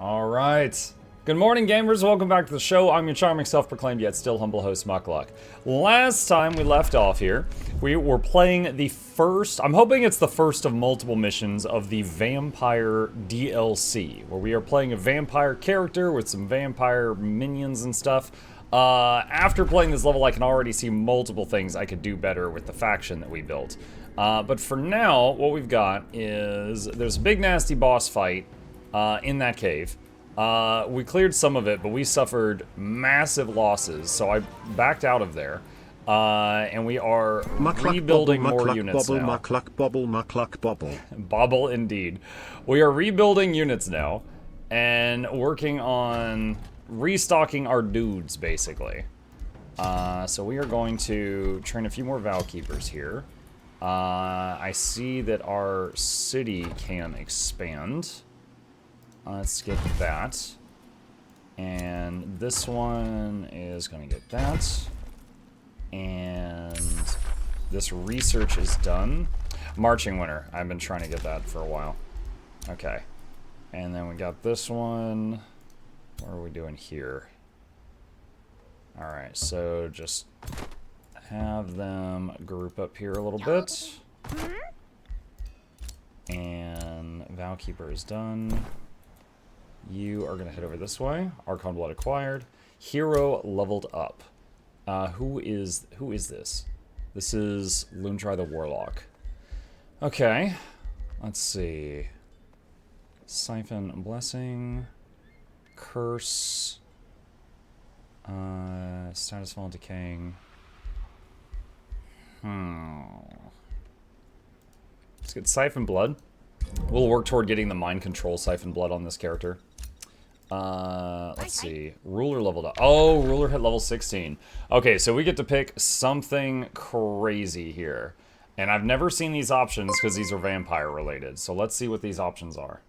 All right. Good morning, gamers. Welcome back to the show. I'm your charming, self-proclaimed, yet still humble host, Mukluk. Last time we left off here, we were playing the first, I'm hoping it's the first of multiple missions of the Vampire DLC, where we are playing a vampire character with some vampire minions and stuff. After playing this level, I can already see multiple things I could do better with the faction that we built. But for now, what we've got is, there's a big nasty boss fight in that cave. We cleared some of it, but we suffered massive losses, so I backed out of there. And we are rebuilding more units now. Mukluk bobble, Mukluk bobble. Bobble indeed. We are rebuilding units now, and working on restocking our dudes, basically. So we are going to train a few more Vow Keepers here. I see that our city can expand. Let's get that. And this one is going to get that. And this research is done. Marching Winter. I've been trying to get that for a while. Okay. And then we got this one. What are we doing here? Alright, so just have them group up here a little bit. And Vow Keeper is done. You are going to head over this way. Archon Blood acquired. Hero leveled up. Who is this? This is Lundry the Warlock. Okay. Let's see. Siphon Blessing. Curse. Status Fall Decaying. Let's get Siphon Blood. We'll work toward getting the Mind Control Siphon Blood on this character. Let's see. Ruler leveled up. Oh, Ruler hit level 16. Okay, so we get to pick something crazy here. And I've never seen these options because these are vampire related. So let's see what these options are.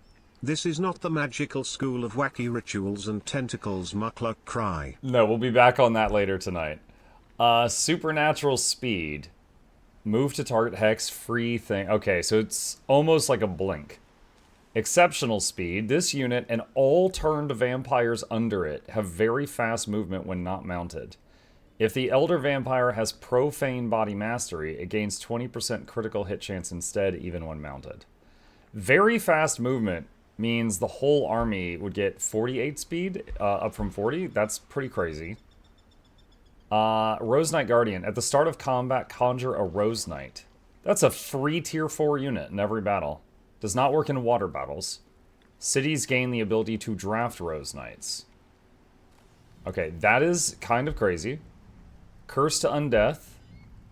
This is not the magical school of wacky rituals and tentacles, Mukluk cry. No, we'll be back on that later tonight. Supernatural speed. Move to target hex, free thing. Okay, so it's almost like a blink. Exceptional speed. This unit and all turned vampires under it have very fast movement when not mounted. If the Elder Vampire has Profane Body Mastery, it gains 20% critical hit chance instead, even when mounted. Very fast movement means the whole army would get 48 speed, up from 40. That's pretty crazy. Rose Knight Guardian. At the start of combat, conjure a Rose Knight. That's a free tier 4 unit in every battle. Does not work in water battles. Cities gain the ability to draft Rose Knights. Okay, that is kind of crazy. Curse to Undeath.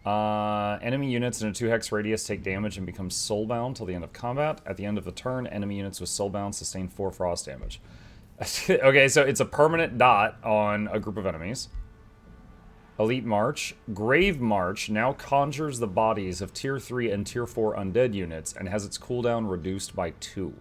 Enemy units in a 2-hex radius take damage and become soulbound till the end of combat. At the end of the turn, enemy units with soulbound sustain 4 frost damage. Okay, so it's a permanent dot on a group of enemies. Elite March. Grave March now conjures the bodies of Tier 3 and Tier 4 undead units and has its cooldown reduced by 2.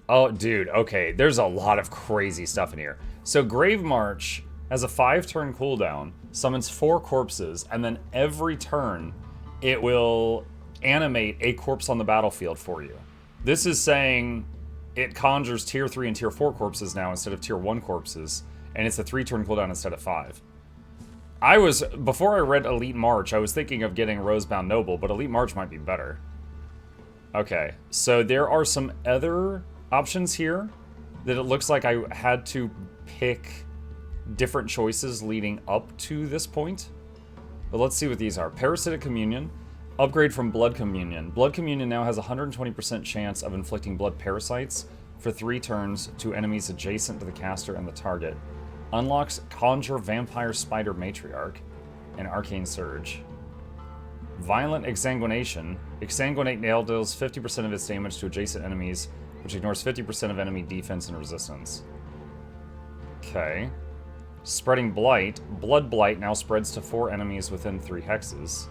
Oh, dude, okay. There's a lot of crazy stuff in here. So Grave March has a 5-turn cooldown, summons 4 corpses, and then every turn it will animate a corpse on the battlefield for you. This is saying it conjures Tier 3 and Tier 4 corpses now instead of Tier 1 corpses. And it's a 3-turn cooldown instead of 5. Before I read Elite March, I was thinking of getting Rosebound Noble, but Elite March might be better. Okay, so there are some other options here that it looks like I had to pick different choices leading up to this point. But let's see what these are. Parasitic Communion. Upgrade from Blood Communion. Blood Communion now has a 120% chance of inflicting blood parasites for 3 turns to enemies adjacent to the caster and the target. Unlocks Conjure Vampire Spider Matriarch and Arcane Surge. Violent Exsanguination. Exsanguinate now deals 50% of its damage to adjacent enemies, which ignores 50% of enemy defense and resistance. Okay. Spreading Blight. Blood Blight now spreads to 4 enemies within 3 hexes.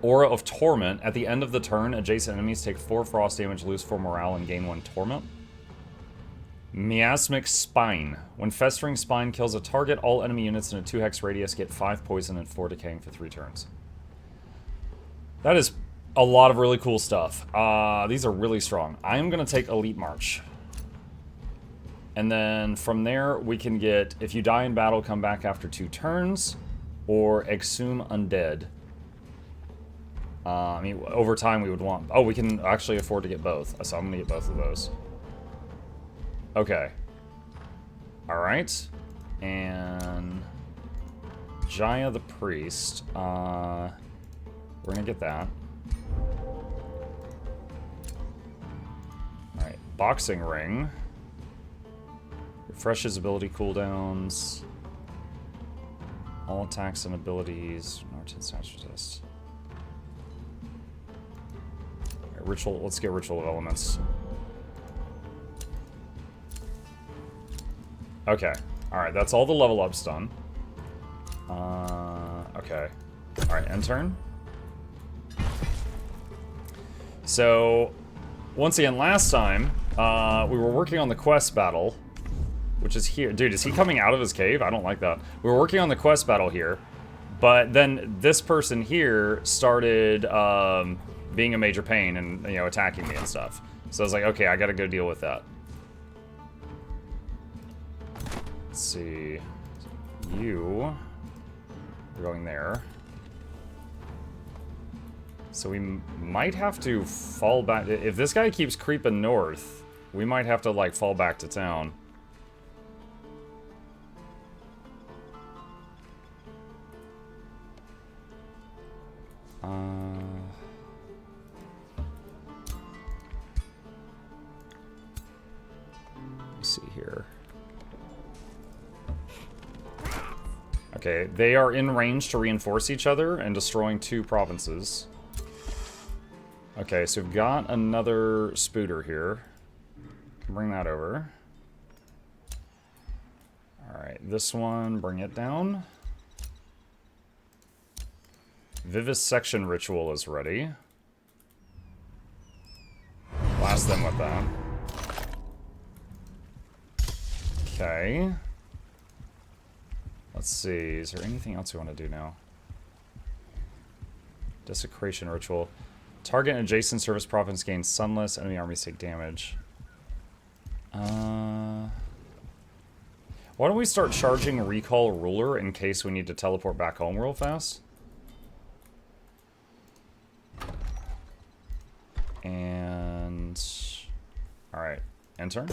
Aura of Torment. At the end of the turn, adjacent enemies take 4 frost damage, lose 4 morale, and gain 1 torment. Miasmic Spine. When Festering Spine kills a target, all enemy units in a 2-hex radius get 5 poison and 4 decaying for 3 turns. That is A lot of really cool stuff. These are really strong. I am going to take Elite March. And then from there, we can get, if you die in battle, come back after 2 turns, or Exhume Undead. I mean, over time we would want... Oh, we can actually afford to get both, so I'm going to get both of those. Okay. Alright. And... Jaya the Priest. We're going to get that. Alright, Boxing Ring. Refreshes ability cooldowns. All attacks and abilities. Norton stats resist. Right, Ritual. Let's get Ritual of Elements. Okay. Alright, that's all the level ups done. Okay. Alright, end turn. So, once again, last time, we were working on the quest battle. Which is here. Dude, is he coming out of his cave? I don't like that. We were working on the quest battle here. But then this person here started being a major pain and, you know, attacking me and stuff. So I was like, okay, I gotta go deal with that. Let's see. You are going there. So we might have to fall back. If this guy keeps creeping north, we might have to, like, fall back to town. Let's see here. Okay, they are in range to reinforce each other and destroying 2 provinces. Okay, so we've got another Spooter here. Bring that over. Alright, this one, bring it down. Vivisection Ritual is ready. Blast them with that. Okay. Let's see, is there anything else we want to do now? Desecration Ritual. Target and adjacent service province gains sunless, enemy armies take damage. Why don't we start charging Recall Ruler in case we need to teleport back home real fast? And... Alright, end turn.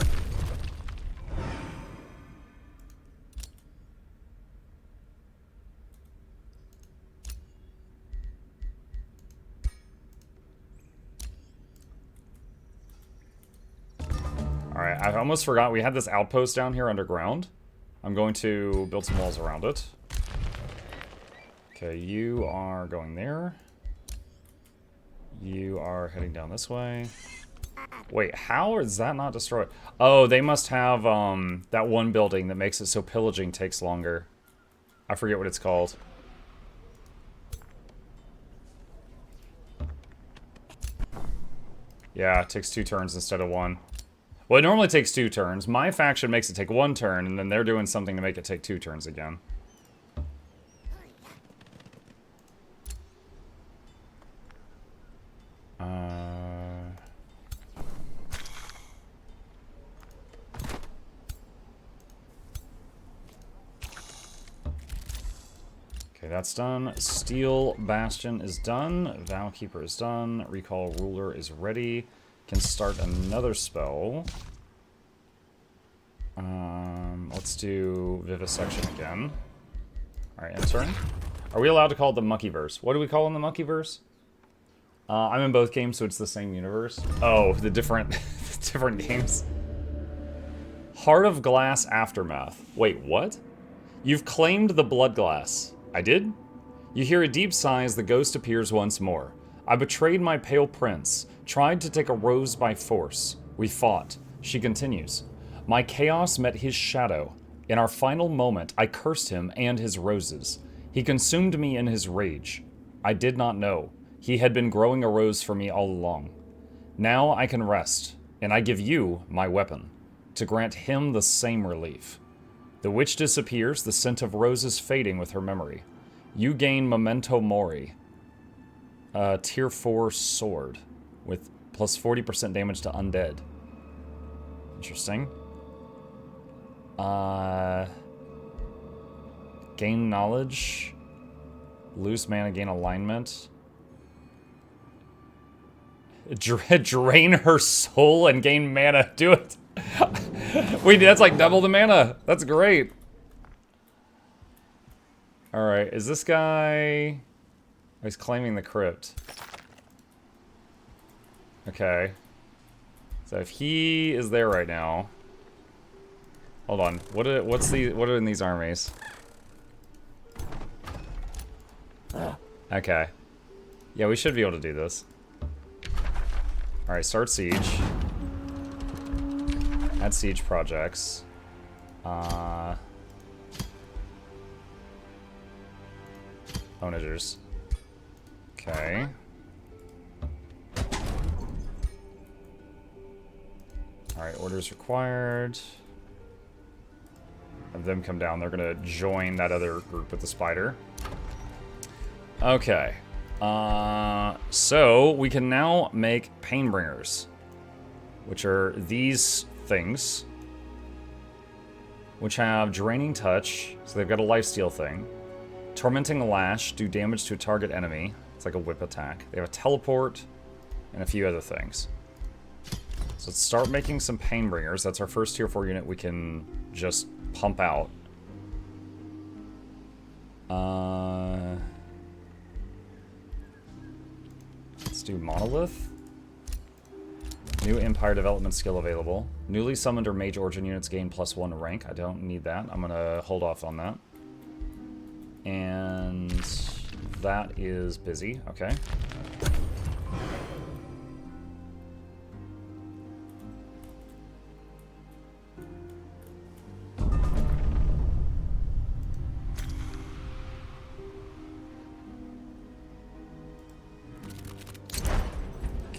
Alright, I almost forgot we had this outpost down here underground. I'm going to build some walls around it. Okay, you are going there. You are heading down this way. Wait, how is that not destroyed? Oh, they must have that one building that makes it so pillaging takes longer. I forget what it's called. Yeah, it takes 2 turns instead of 1. Well, it normally takes 2 turns. My faction makes it take 1 turn, and then they're doing something to make it take 2 turns again. Okay, that's done. Steel Bastion is done. Vowkeeper is done. Recall Ruler is ready. Can start another spell. Let's do Vivisection again. Alright, end turn. Are we allowed to call it the Monkeyverse? What do we call in the Monkeyverse? I'm in both games, so it's the same universe. Oh, the different, different games. Heart of Glass Aftermath. Wait, what? You've claimed the Blood Glass. I did? You hear a deep sigh as the ghost appears once more. I betrayed my pale prince, tried to take a rose by force. We fought. She continues. My chaos met his shadow. In our final moment, I cursed him and his roses. He consumed me in his rage. I did not know. He had been growing a rose for me all along. Now I can rest, and I give you my weapon, to grant him the same relief. The witch disappears, the scent of roses fading with her memory. You gain memento mori. Tier 4 sword with plus 40% damage to undead. Interesting. Gain knowledge. Lose mana, gain alignment. Drain her soul and gain mana. Do it. Wait, that's like double the mana. That's great. Alright, is this guy... Oh, he's claiming the crypt. Okay. So if he is there right now... Hold on. What are in these armies? Okay. Yeah, we should be able to do this. Alright, start siege. Add siege projects. Onagers. Okay. Alright, orders required. Have them come down. They're gonna join that other group with the spider. Okay. So we can now make Painbringers, which are these things, which have Draining Touch, so they've got a lifesteal thing. Tormenting Lash, do damage to a target enemy. It's like a whip attack. They have a teleport and a few other things. So let's start making some Painbringers. That's our first tier 4 unit we can just pump out. Let's do Monolith. New Empire development skill available. Newly summoned or mage origin units gain +1 rank. I don't need that. I'm gonna hold off on that. And that is busy. Okay.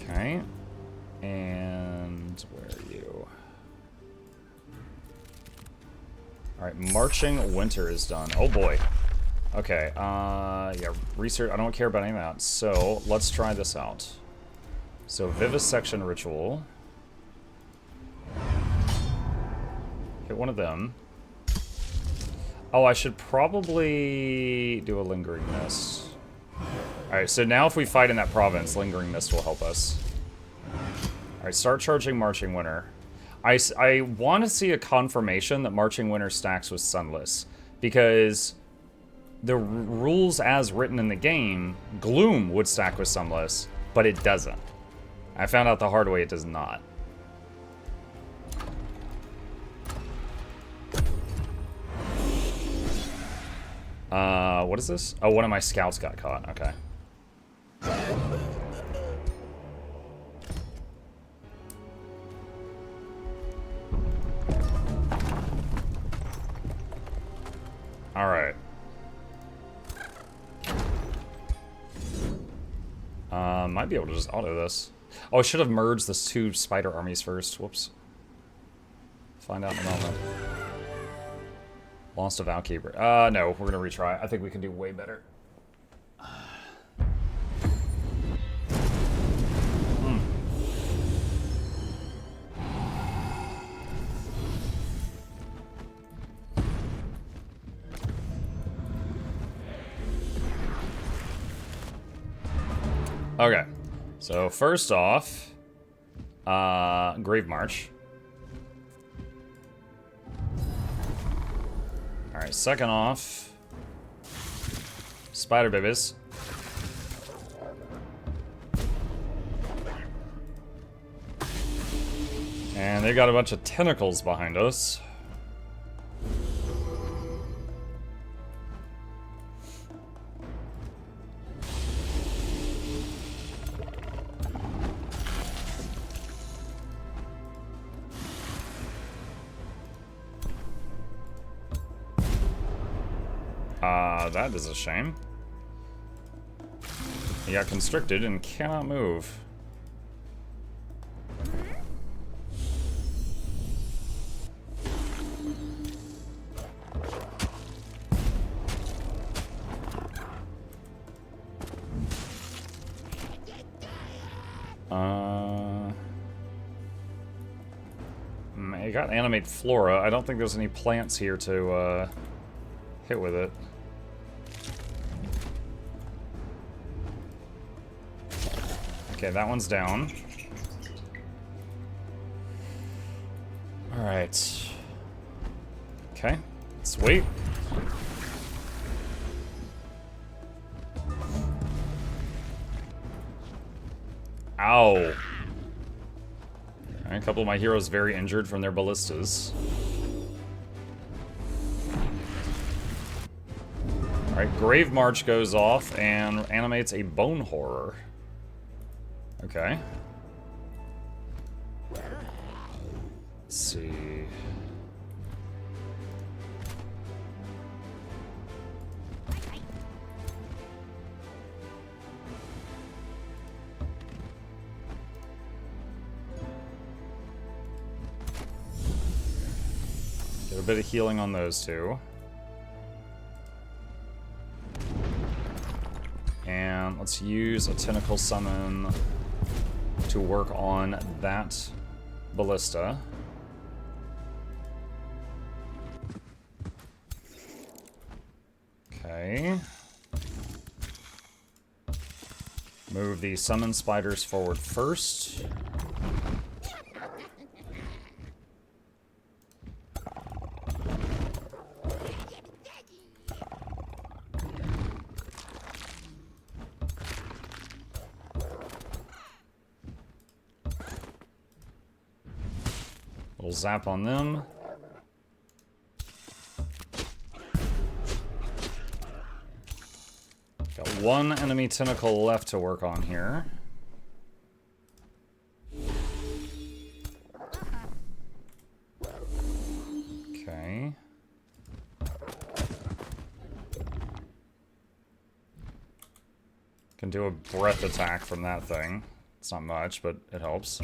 Okay. And where are you? Alright, Marching Winter is done. Oh boy. Okay, yeah, research, I don't care about any of that. So, let's try this out. So, Vivisection Ritual. Hit one of them. Oh, I should probably do a Lingering Mist. Alright, so now if we fight in that province, Lingering Mist will help us. Alright, start charging Marching Winter. I want to see a confirmation that Marching Winter stacks with Sunless, because the rules as written in the game, Gloom would stack with Sunless, but it doesn't. I found out the hard way it does not. What is this? Oh, one of my scouts got caught. Okay. Alright. Might be able to just auto this. Oh, I should have merged the 2 spider armies first. Whoops. Find out in a moment. Lost a Valkeeper. No, we're gonna retry. I think we can do way better. Okay, so first off, Grave March. Alright, second off, Spider Babies. And they got a bunch of tentacles behind us. That is a shame. He got constricted and cannot move. You got animate flora. I don't think there's any plants here to hit with it. Okay, that one's down. Alright. Okay, let's wait. Ow. Alright, a couple of my heroes very injured from their ballistas. Alright, Grave March goes off and animates a Bone Horror. Okay. Let's see. Get a bit of healing on those two. And let's use a Tentacle Summon to work on that ballista. Okay. Move the Summon Spiders forward first. Little zap on them. Got one enemy tentacle left to work on here. Okay. Can do a breath attack from that thing. It's not much, but it helps.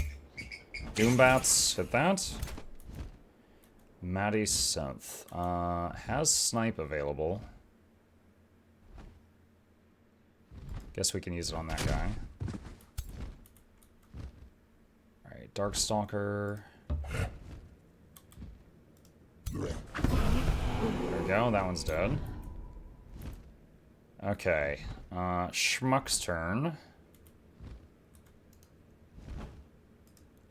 Doombats, hit that. Maddie Synth. Has Snipe available. Guess we can use it on that guy. Alright, Darkstalker. There we go, that one's dead. Okay, Schmuck's turn.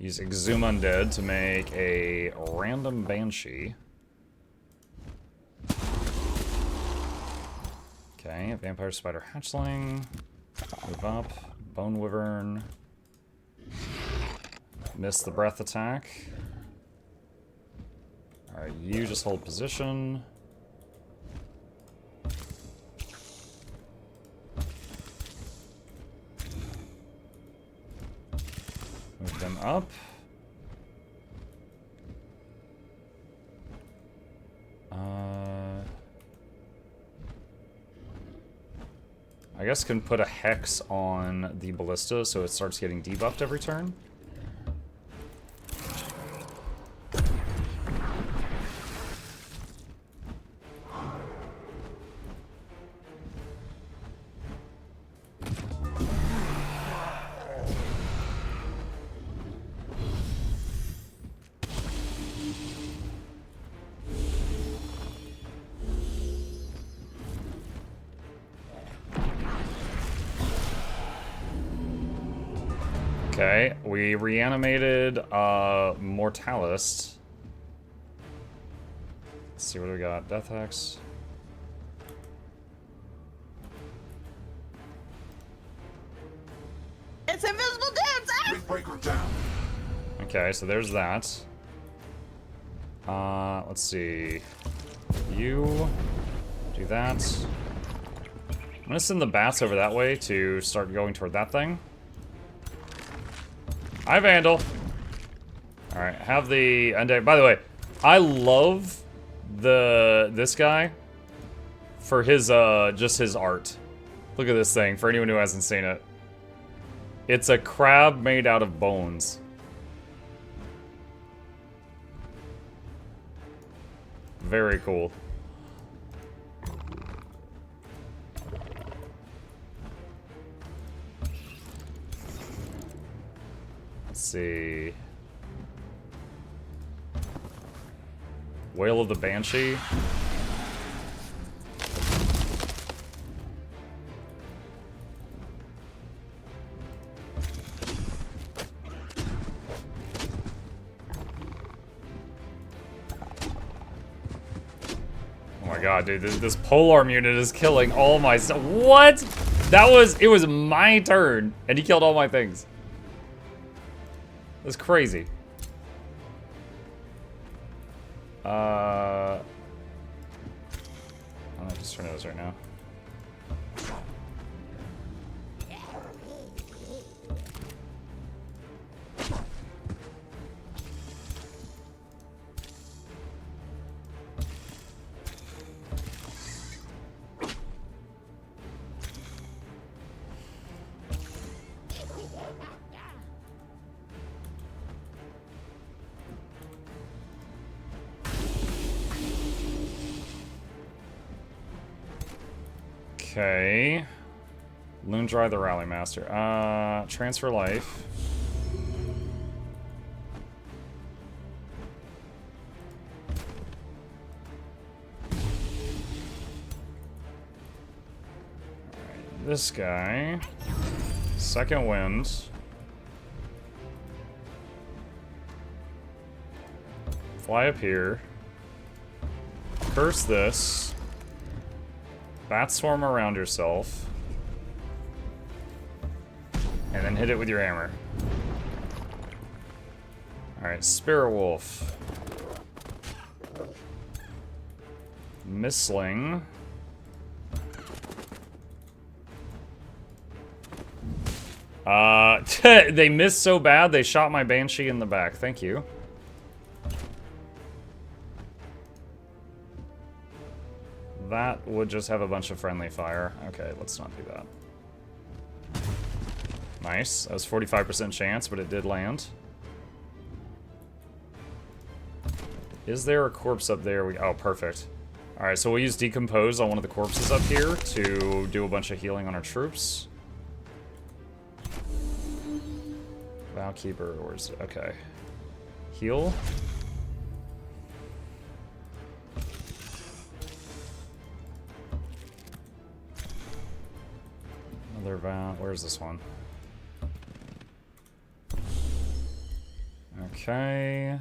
Use Exhume Undead to make a random Banshee. Okay, Vampire Spider Hatchling. Move up. Bone Wyvern. Miss the breath attack. Alright, you just hold position. Move them up. I guess can put a Hex on the Ballista so it starts getting debuffed every turn. Okay, we reanimated Mortalist. Let's see what we got. Death Hex. It's invisible dancer! Okay, so there's that. Let's see. You do that. I'm gonna send the bats over that way to start going toward that thing. Hi, Vandal. Alright, have the undead. By the way, I love this guy for his just his art. Look at this thing for anyone who hasn't seen it. It's a crab made out of bones. Very cool. Let's see. Wail of the Banshee. Oh my god, dude, this polearm unit is killing all my stuff. What? It was my turn, and he killed all my things. That's crazy. I'm gonna just turn those right now. Okay. Loondry the Rally Master. Transfer life. Alright, this guy. Second wind. Fly up here. Curse this. Bat swarm around yourself. And then hit it with your hammer. Alright, Spirit Wolf. Missling. They missed so bad they shot my Banshee in the back. Thank you. That would just have a bunch of friendly fire. Okay, let's not do that. Nice. That was 45% chance, but it did land. Is there a corpse up there? Oh, perfect. Alright, so we'll use Decompose on one of the corpses up here to do a bunch of healing on our troops. Vowkeeper, where's it? Okay. Heal. Another Vow. Where's this one? Okay.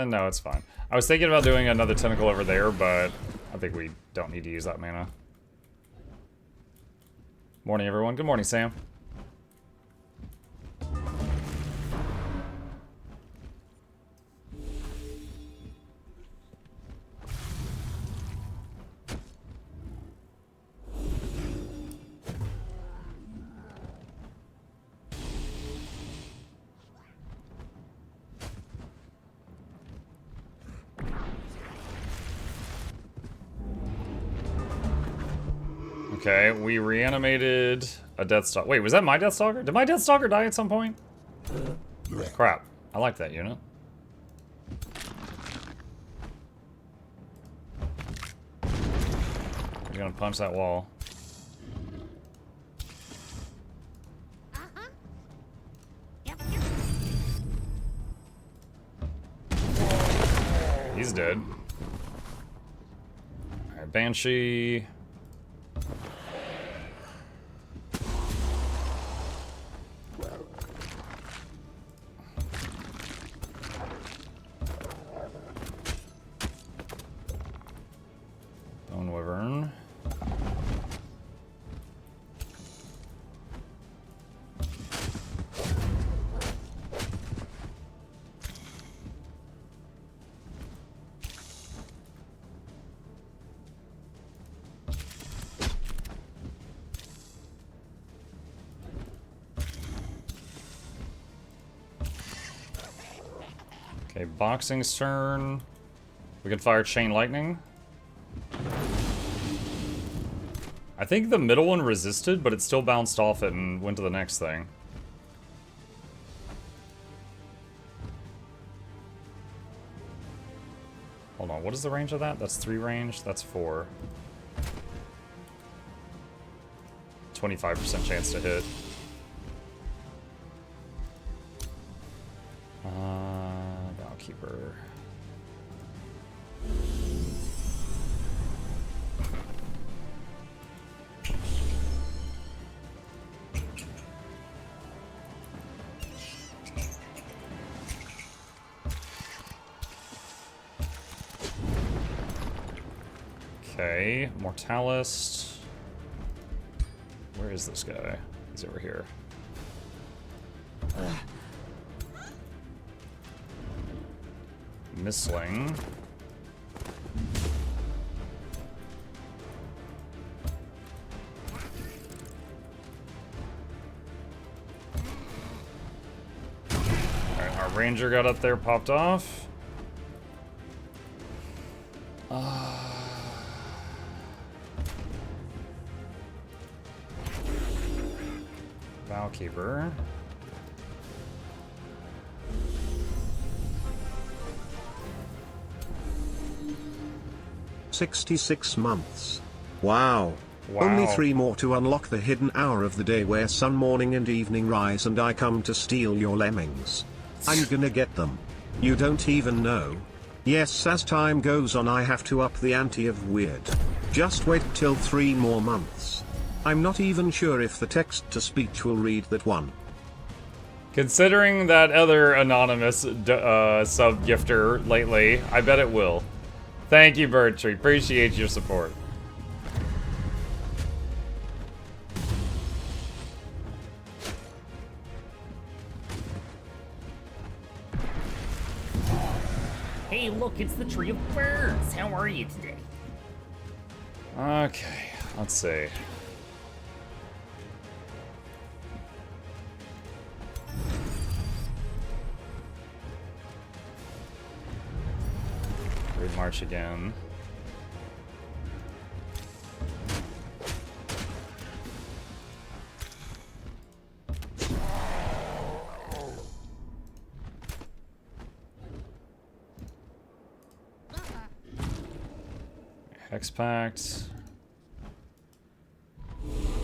No, it's fine. I was thinking about doing another tentacle over there, but I think we don't need to use that mana. Morning, everyone. Good morning, Sam. Okay, we reanimated a Deathstalker. Wait, was that my Deathstalker? Did my Deathstalker die at some point? Crap. I like that unit. He's gonna punch that wall. He's dead. Alright, Banshee. Bone Wyvern. Okay, Boxing's turn. We can fire Chain Lightning. I think the middle one resisted, but it still bounced off it and went to the next thing. Hold on, what is the range of that? That's 3 range, that's 4. 25% chance to hit. Bowkeeper. Okay, Mortalist. Where is this guy? He's over here. Missling. Alright, our ranger got up there, popped off. Bowkeeper. 66 months. Wow. Wow. Only 3 more to unlock the hidden hour of the day where sun, morning and evening rise and I come to steal your lemmings. I'm gonna get them. You don't even know. Yes, as time goes on I have to up the ante of weird. Just wait till 3 more months. I'm not even sure if the text-to-speech will read that one. Considering that other anonymous sub-gifter lately, I bet it will. Thank you, Birdtree. Appreciate your support. Hey, look, it's the Tree of Birds. How are you today? Okay, let's see. Great March again. Hex Pact.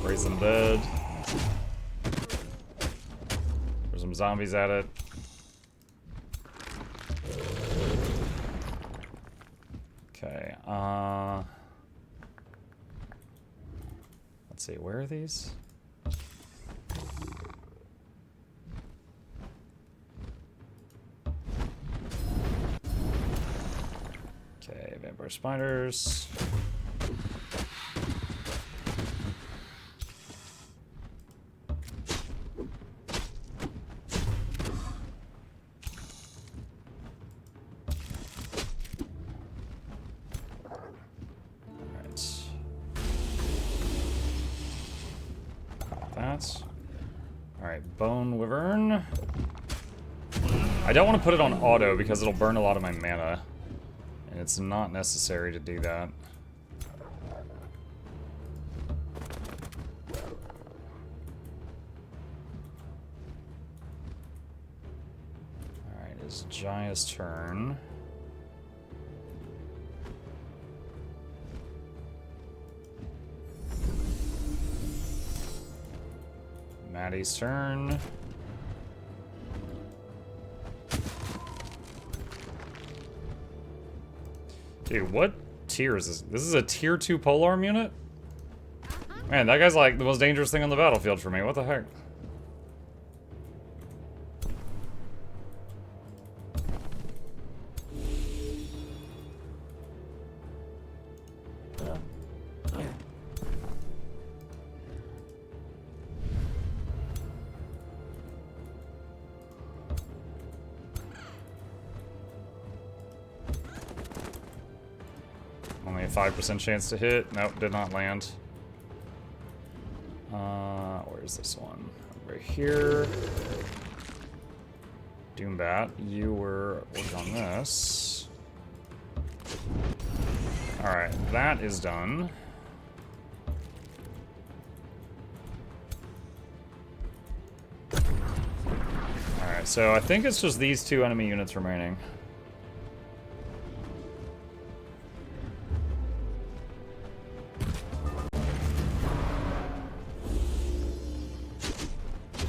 Brazen Dead. There's some zombies at it. Okay, let's see, where are these? Okay, vampire spiders. Alright, Bone Wyvern. I don't want to put it on auto because it'll burn a lot of my mana. And it's not necessary to do that. Alright, it's Jaya's turn. Maddie's turn. Dude, what tier is this? This is a tier 2 polearm unit? Man, that guy's like the most dangerous thing on the battlefield for me. What the heck? Only a 5% chance to hit. Nope, did not land. Where's this one? Right here. Doombat, you were working on this. Alright, that is done. Alright, so I think it's just these 2 enemy units remaining.